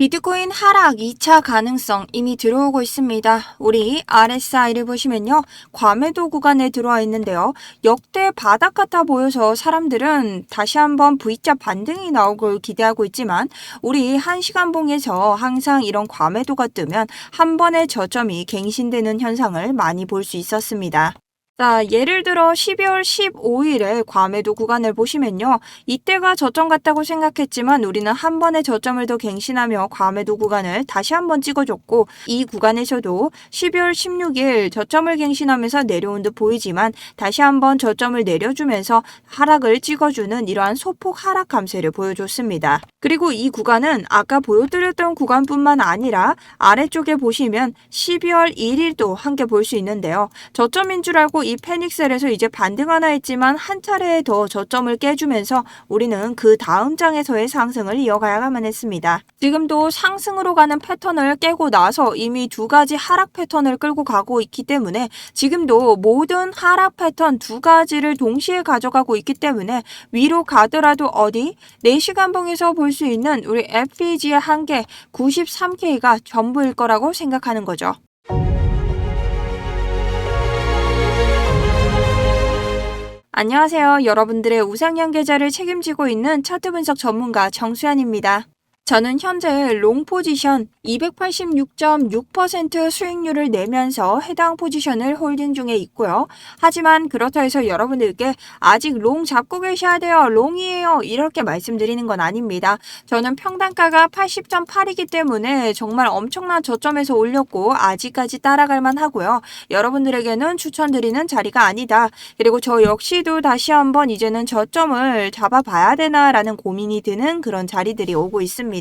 비트코인 하락 2차 가능성 이미 들어오고 있습니다. 우리 RSI를 보시면요. 과매도 구간에 들어와 있는데요. 역대 바닥 같아 보여서 사람들은 다시 한번 V자 반등이 나올 걸 기대하고 있지만 우리 1시간봉에서 항상 이런 과매도가 뜨면 한 번의 저점이 갱신되는 현상을 많이 볼 수 있었습니다. 자, 예를 들어 12월 15일에 과매도 구간을 보시면요. 이때가 저점 같다고 생각했지만 우리는 한 번의 저점을 더 갱신하며 과매도 구간을 다시 한번 찍어줬고 이 구간에서도 12월 16일 저점을 갱신하면서 내려온 듯 보이지만 다시 한번 저점을 내려주면서 하락을 찍어주는 이러한 소폭 하락 감세를 보여줬습니다. 그리고 이 구간은 아까 보여드렸던 구간뿐만 아니라 아래쪽에 보시면 12월 1일도 함께 볼 수 있는데요. 저점인 줄 알고 이 패닉셀에서 이제 반등 하나 했지만 한 차례 더 저점을 깨주면서 우리는 그 다음 장에서의 상승을 이어가야만 했습니다. 지금도 상승으로 가는 패턴을 깨고 나서 이미 두 가지 하락 패턴을 끌고 가고 있기 때문에 지금도 모든 하락 패턴 두 가지를 동시에 가져가고 있기 때문에 위로 가더라도 어디 4시간봉에서 볼 수 있는 우리 FEG의 한계 93K가 전부일 거라고 생각하는 거죠. 안녕하세요. 여러분들의 우상향 계좌를 책임지고 있는 차트 분석 전문가 정수연입니다. 저는 현재 롱 포지션 286.6% 수익률을 내면서 해당 포지션을 홀딩 중에 있고요. 하지만 그렇다 해서 여러분들께 아직 롱 잡고 계셔야 돼요. 롱이에요. 이렇게 말씀드리는 건 아닙니다. 저는 평단가가 80.8이기 때문에 정말 엄청난 저점에서 올렸고 아직까지 따라갈 만하고요. 여러분들에게는 추천드리는 자리가 아니다. 그리고 저 역시도 다시 한번 이제는 저점을 잡아봐야 되나라는 고민이 드는 그런 자리들이 오고 있습니다.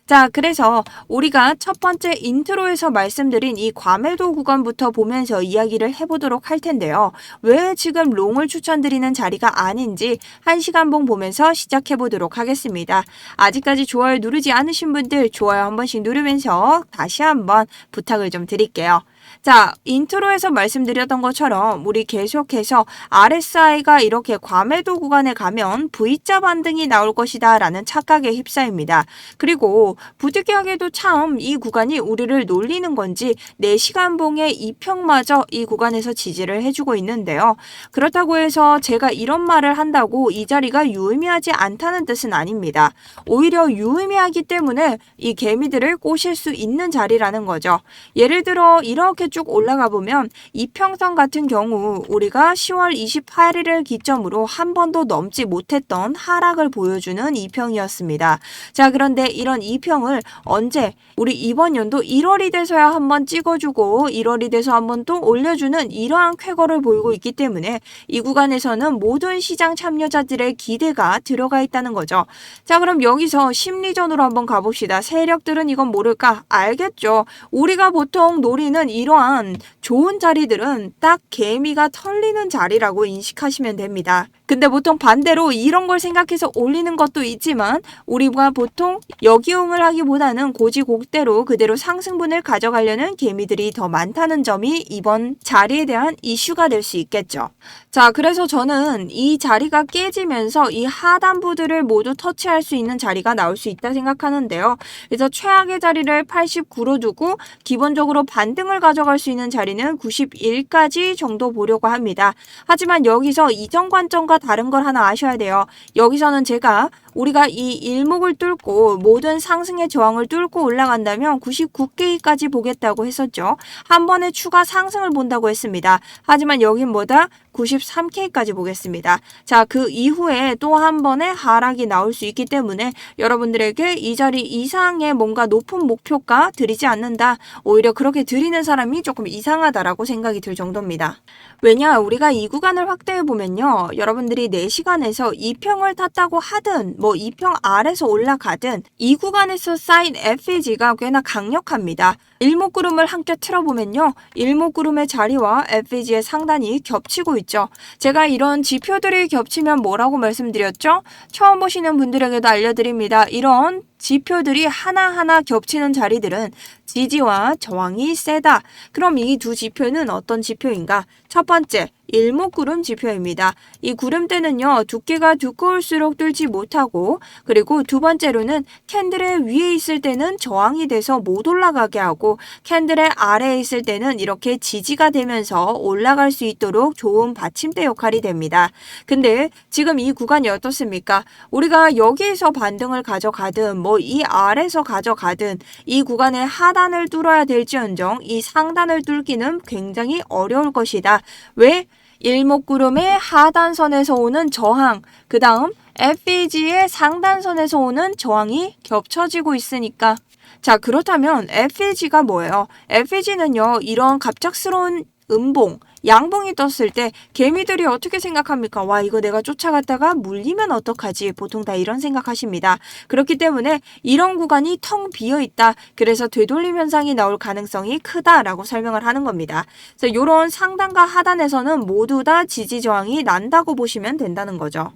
자, 그래서 우리가 첫 번째 인트로에서 말씀드린 이 과매도 구간부터 보면서 이야기를 해보도록 할 텐데요. 왜 지금 롱을 추천드리는 자리가 아닌지 1시간봉 보면서 시작해보도록 하겠습니다. 아직까지 좋아요 누르지 않으신 분들 좋아요 한 번씩 누르면서 다시 한번 부탁을 좀 드릴게요. 자, 인트로에서 말씀드렸던 것처럼 우리 계속해서 RSI가 이렇게 과매도 구간에 가면 V자 반등이 나올 것이다 라는 착각에 휩싸입니다. 그리고 부득이하게도 참 이 구간이 우리를 놀리는 건지 4시간봉의 이평마저 이 구간에서 지지를 해주고 있는데요. 그렇다고 해서 제가 이런 말을 한다고 이 자리가 유의미하지 않다는 뜻은 아닙니다. 오히려 유의미하기 때문에 이 개미들을 꼬실 수 있는 자리라는 거죠. 예를 들어 이렇게 쭉 올라가 보면 이평선 같은 경우 우리가 10월 28일을 기점으로 한 번도 넘지 못했던 하락을 보여주는 이평이었습니다. 자, 그런데 이런 이평을 언제 우리 이번 연도 1월이 돼서야 한번 찍어주고 1월이 돼서 한번 또 올려주는 이러한 쾌거를 보이고 있기 때문에 이 구간에서는 모든 시장 참여자들의 기대가 들어가 있다는 거죠. 자, 그럼 여기서 심리전으로 한번 가봅시다. 세력들은 이건 모를까? 알겠죠. 우리가 보통 노리는 이러한 좋은 자리들은 딱 개미가 털리는 자리라고 인식하시면 됩니다. 근데 보통 반대로 이런 걸 생각해서 올리는 것도 있지만 우리가 보통 역이용을 하기보다는 고지고대로 그대로 상승분을 가져가려는 개미들이 더 많다는 점이 이번 자리에 대한 이슈가 될 수 있겠죠. 자, 그래서 저는 이 자리가 깨지면서 이 하단부들을 모두 터치할 수 있는 자리가 나올 수 있다 생각하는데요. 그래서 최악의 자리를 89로 두고 기본적으로 반등을 가져갈 수 있는 자리는 91까지 정도 보려고 합니다. 하지만 여기서 이전 관점과 다른 걸 하나 아셔야 돼요. 여기서는 제가 우리가 이 일목을 뚫고 모든 상승의 저항을 뚫고 올라간다면 99K까지 보겠다고 했었죠. 한 번에 추가 상승을 본다고 했습니다. 하지만 여긴 뭐다? 93K까지 보겠습니다. 자, 그 이후에 또 한 번의 하락이 나올 수 있기 때문에 여러분들에게 이 자리 이상의 뭔가 높은 목표가 드리지 않는다. 오히려 그렇게 드리는 사람이 조금 이상하다라고 생각이 들 정도입니다. 왜냐? 우리가 이 구간을 확대해 보면요. 여러분들이 4시간에서 2평을 탔다고 하든 뭐 2평 아래서 올라가든 이 구간에서 쌓인 FEG가 꽤나 강력합니다. 일목구름을 함께 틀어보면요. 일목구름의 자리와 FEG의 상단이 겹치고 있죠. 제가 이런 지표들이 겹치면 뭐라고 말씀드렸죠? 처음 보시는 분들에게도 알려드립니다. 이런 지표들이 하나하나 겹치는 자리들은 지지와 저항이 세다. 그럼 이 두 지표는 어떤 지표인가? 첫 번째, 일목구름 지표입니다. 이 구름대는요, 두께가 두꺼울수록 뚫지 못하고, 그리고 두 번째로는 캔들의 위에 있을 때는 저항이 돼서 못 올라가게 하고, 캔들의 아래에 있을 때는 이렇게 지지가 되면서 올라갈 수 있도록 좋은 받침대 역할이 됩니다. 근데 지금 이 구간이 어떻습니까? 우리가 여기에서 반등을 가져가든 뭐 이 아래에서 가져가든 이 구간의 하단을 뚫어야 될지언정 이 상단을 뚫기는 굉장히 어려울 것이다. 왜? 일목구름의 하단선에서 오는 저항, 그 다음 FEG의 상단선에서 오는 저항이 겹쳐지고 있으니까. 자, 그렇다면 FEG가 뭐예요? FEG는요, 이런 갑작스러운 음봉, 양봉이 떴을 때 개미들이 어떻게 생각합니까? 와, 이거 내가 쫓아갔다가 물리면 어떡하지? 보통 다 이런 생각하십니다. 그렇기 때문에 이런 구간이 텅 비어 있다. 그래서 되돌림 현상이 나올 가능성이 크다라고 설명을 하는 겁니다. 그래서 이런 상단과 하단에서는 모두 다 지지 저항이 난다고 보시면 된다는 거죠.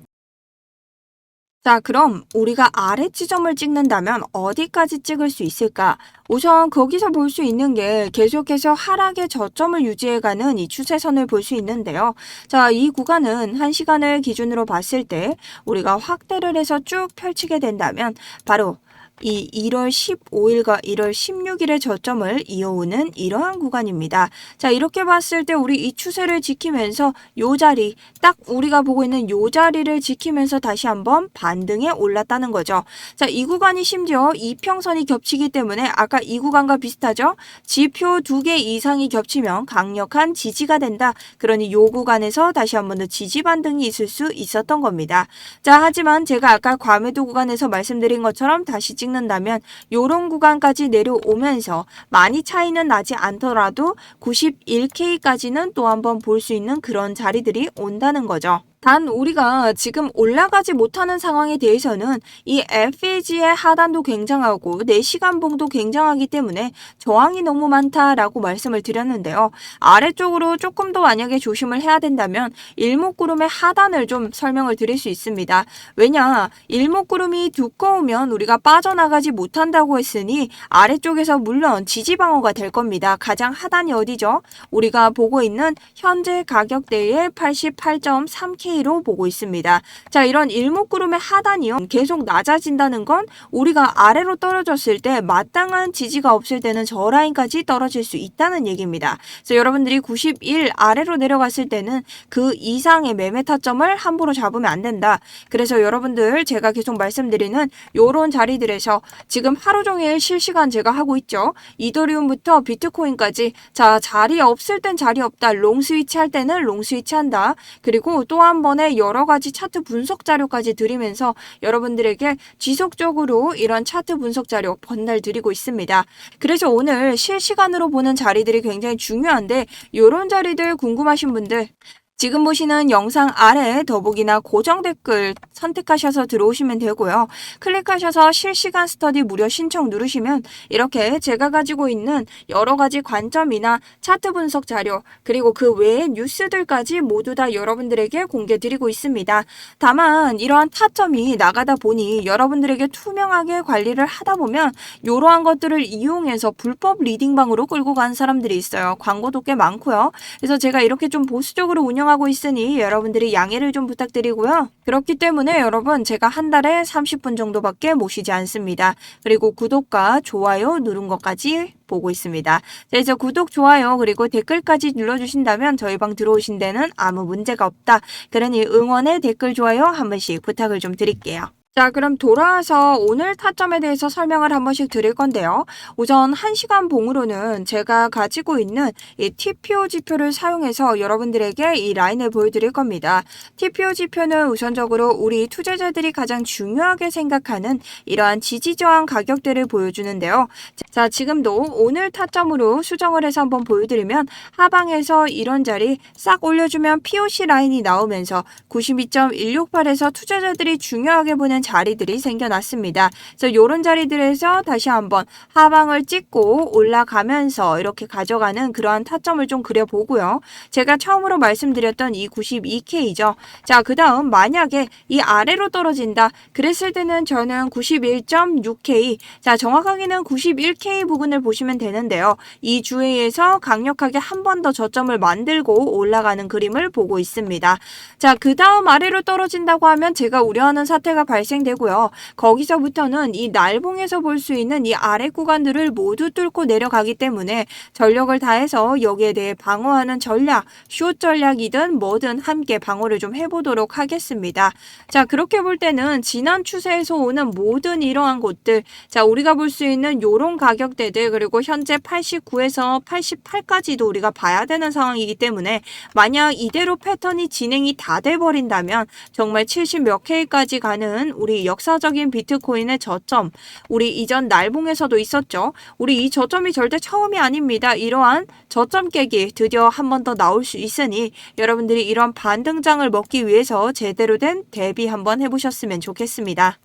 자, 그럼 우리가 아래 지점을 찍는다면 어디까지 찍을 수 있을까? 우선 거기서 볼 수 있는 게 계속해서 하락의 저점을 유지해가는 이 추세선을 볼 수 있는데요. 자, 이 구간은 1시간을 기준으로 봤을 때 우리가 확대를 해서 쭉 펼치게 된다면 바로 이 1월 15일과 1월 16일의 저점을 이어오는 이러한 구간입니다. 자, 이렇게 봤을 때 우리 이 추세를 지키면서 요 자리, 딱 우리가 보고 있는 요 자리를 지키면서 다시 한번 반등에 올랐다는 거죠. 자, 이 구간이 심지어 이평선이 겹치기 때문에 아까 이 구간과 비슷하죠? 지표 2개 이상이 겹치면 강력한 지지가 된다. 그러니 요 구간에서 다시 한번 더 지지 반등이 있을 수 있었던 겁니다. 자, 하지만 제가 아까 과매도 구간에서 말씀드린 것처럼 다시 찍는다면 요런 구간까지 내려오면서 많이 차이는 나지 않더라도 91K까지는 또 한번 볼 수 있는 그런 자리들이 온다는 거죠. 단 우리가 지금 올라가지 못하는 상황에 대해서는 이 FEG의 하단도 굉장하고 4시간 봉도 굉장하기 때문에 저항이 너무 많다라고 말씀을 드렸는데요. 아래쪽으로 조금 더 만약에 조심을 해야 된다면 일목구름의 하단을 좀 설명을 드릴 수 있습니다. 왜냐? 일목구름이 두꺼우면 우리가 빠져나가지 못한다고 했으니 아래쪽에서 물론 지지방어가 될 겁니다. 가장 하단이 어디죠? 우리가 보고 있는 현재 가격대의 88.3K 로 보고 있습니다. 자, 이런 일목구름의 하단이요. 계속 낮아진다는 건 우리가 아래로 떨어졌을 때 마땅한 지지가 없을 때는 저 라인까지 떨어질 수 있다는 얘기입니다. 그래서 여러분들이 91 아래로 내려갔을 때는 그 이상의 매매 타점을 함부로 잡으면 안 된다. 그래서 여러분들 제가 계속 말씀드리는 요런 자리들에서 지금 하루 종일 실시간 제가 하고 있죠. 이더리움부터 비트코인까지 자, 자리 없을 땐 자리 없다. 롱 스위치 할 때는 롱 스위치 한다. 그리고 또 한 번에 여러 가지 차트 분석 자료까지 드리면서 여러분들에게 지속적으로 이런 차트 분석 자료 전달드리고 있습니다. 그래서 오늘 실시간으로 보는 자리들이 굉장히 중요한데 이런 자리들 궁금하신 분들 지금 보시는 영상 아래 더보기나 고정 댓글 선택하셔서 들어오시면 되고요. 클릭하셔서 실시간 스터디 무료 신청 누르시면 이렇게 제가 가지고 있는 여러 가지 관점이나 차트 분석 자료 그리고 그 외의 뉴스들까지 모두 다 여러분들에게 공개 드리고 있습니다. 다만 이러한 타점이 나가다 보니 여러분들에게 투명하게 관리를 하다 보면 이러한 것들을 이용해서 불법 리딩방으로 끌고 간 사람들이 있어요. 광고도 꽤 많고요. 그래서 제가 이렇게 좀 보수적으로 운영하고 있으니 여러분들이 양해를 좀 부탁드리고요. 그렇기 때문에 여러분 제가 한 달에 30분 정도밖에 모시지 않습니다. 그리고 구독과 좋아요 누른 것까지 보고 있습니다. 그래서 구독, 좋아요 그리고 댓글까지 눌러주신다면 저희 방 들어오신 데는 아무 문제가 없다. 그러니 응원의 댓글, 좋아요 한 번씩 부탁을 좀 드릴게요. 자, 그럼 돌아와서 오늘 타점에 대해서 설명을 한 번씩 드릴 건데요. 우선 1시간 봉으로는 제가 가지고 있는 이 TPO 지표를 사용해서 여러분들에게 이 라인을 보여드릴 겁니다. TPO 지표는 우선적으로 우리 투자자들이 가장 중요하게 생각하는 이러한 지지저항 가격대를 보여주는데요. 자, 지금도 오늘 타점으로 수정을 해서 한번 보여드리면 하방에서 이런 자리 싹 올려주면 POC 라인이 나오면서 92.168에서 투자자들이 중요하게 보는 자리들이 생겨났습니다. 그래서 이런 자리들에서 다시 한번 하방을 찍고 올라가면서 이렇게 가져가는 그러한 타점을 좀 그려보고요. 제가 처음으로 말씀드렸던 이 92K죠. 자, 그 다음 만약에 이 아래로 떨어진다. 그랬을 때는 저는 91.6K, 자, 정확하게는 91K 부분을 보시면 되는데요. 이 주회에서 강력하게 한 번 더 저점을 만들고 올라가는 그림을 보고 있습니다. 자, 그 다음 아래로 떨어진다고 하면 제가 우려하는 사태가 발생되고요. 거기서부터는 이 날봉에서 볼 수 있는 이 아래 구간들을 모두 뚫고 내려가기 때문에 전력을 다해서 여기에 대해 방어하는 전략, 숏 전략이든 뭐든 함께 방어를 좀 해보도록 하겠습니다. 자, 그렇게 볼 때는 지난 추세에서 오는 모든 이러한 곳들, 자, 우리가 볼 수 있는 요런 가격대들, 그리고 현재 89에서 88까지도 우리가 봐야 되는 상황이기 때문에 만약 이대로 패턴이 진행이 다 돼버린다면 정말 70 몇 K까지 가는 우리 역사적인 비트코인의 저점, 우리 이전 날봉에서도 있었죠. 우리 이 저점이 절대 처음이 아닙니다. 이러한 저점 깨기 드디어 한 번 더 나올 수 있으니 여러분들이 이런 반등장을 먹기 위해서 제대로 된 대비 한번 해보셨으면 좋겠습니다.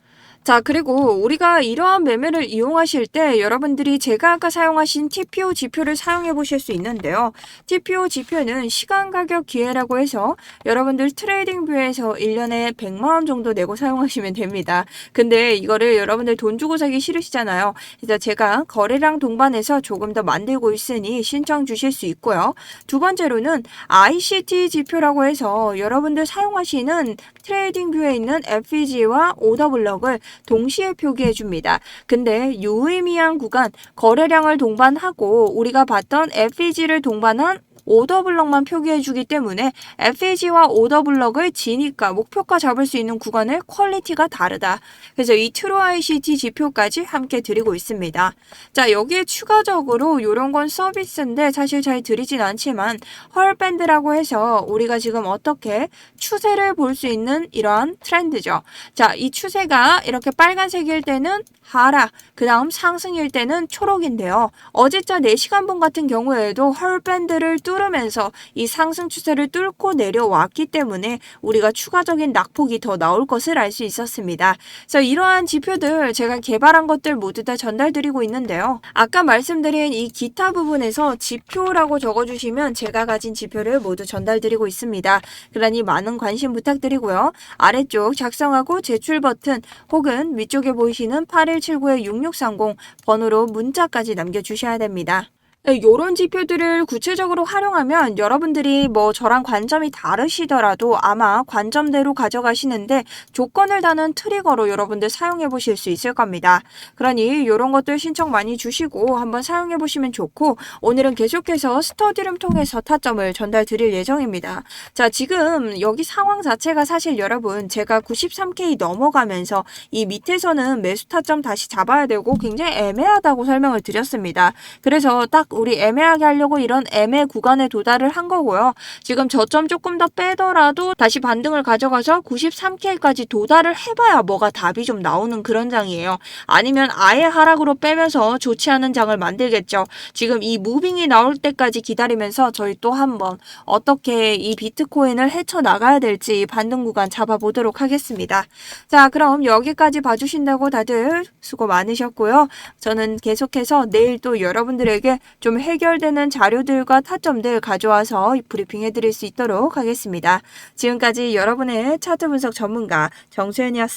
자, 그리고 우리가 이러한 매매를 이용하실 때 여러분들이 제가 아까 사용하신 TPO 지표를 사용해 보실 수 있는데요. TPO 지표는 시간 가격 기회라고 해서 여러분들 트레이딩 뷰에서 1년에 100만 원 정도 내고 사용하시면 됩니다. 근데 이거를 여러분들 돈 주고 사기 싫으시잖아요. 그래서 제가 거래량 동반해서 조금 더 만들고 있으니 신청 주실 수 있고요. 두 번째로는 ICT 지표라고 해서 여러분들 사용하시는 트레이딩 뷰에 있는 FEG와 오더블럭을 동시에 표기해 줍니다. 근데 유의미한 구간, 거래량을 동반하고 우리가 봤던 FEG를 동반한 오더블럭만 표기해주기 때문에 FEG와 오더블럭을 지니까 목표가 잡을 수 있는 구간의 퀄리티가 다르다. 그래서 이 트루 ICT 지표까지 함께 드리고 있습니다. 자, 여기에 추가적으로 이런 건 서비스인데 사실 잘 드리진 않지만 헐밴드라고 해서 우리가 지금 어떻게 추세를 볼 수 있는 이러한 트렌드죠. 자, 이 추세가 이렇게 빨간색일 때는 하락, 그 다음 상승일 때는 초록인데요. 어제자 4시간봉 같은 경우에도 헐밴드를 뚫으면서 이 상승 추세를 뚫고 내려왔기 때문에 우리가 추가적인 낙폭이 더 나올 것을 알 수 있었습니다. 그래서 이러한 지표들 제가 개발한 것들 모두 다 전달드리고 있는데요. 아까 말씀드린 이 기타 부분에서 지표라고 적어주시면 제가 가진 지표를 모두 전달드리고 있습니다. 그러니 많은 관심 부탁드리고요. 아래쪽 작성하고 제출 버튼 혹은 위쪽에 보이시는 8179-6630 번호로 문자까지 남겨주셔야 됩니다. 이런 지표들을 구체적으로 활용하면 여러분들이 뭐 저랑 관점이 다르시더라도 아마 관점대로 가져가시는데 조건을 다는 트리거로 여러분들 사용해 보실 수 있을 겁니다. 그러니 이런 것들 신청 많이 주시고 한번 사용해 보시면 좋고 오늘은 계속해서 스터디룸 통해서 타점을 전달 드릴 예정입니다. 자, 지금 여기 상황 자체가 사실 여러분 제가 93K 넘어가면서 이 밑에서는 매수 타점 다시 잡아야 되고 굉장히 애매하다고 설명을 드렸습니다. 그래서 딱 우리 애매하게 하려고 이런 애매 구간에 도달을 한 거고요. 지금 저점 조금 더 빼더라도 다시 반등을 가져가서 93K까지 도달을 해봐야 뭐가 답이 좀 나오는 그런 장이에요. 아니면 아예 하락으로 빼면서 좋지 않은 장을 만들겠죠. 지금 이 무빙이 나올 때까지 기다리면서 저희 또 한번 어떻게 이 비트코인을 헤쳐나가야 될지 반등 구간 잡아보도록 하겠습니다. 자, 그럼 여기까지 봐주신다고 다들 수고 많으셨고요. 저는 계속해서 내일 또 여러분들에게 좀 해결되는 자료들과 타점들 가져와서 브리핑 해드릴 수 있도록 하겠습니다. 지금까지 여러분의 차트 분석 전문가 정수연이었습니다.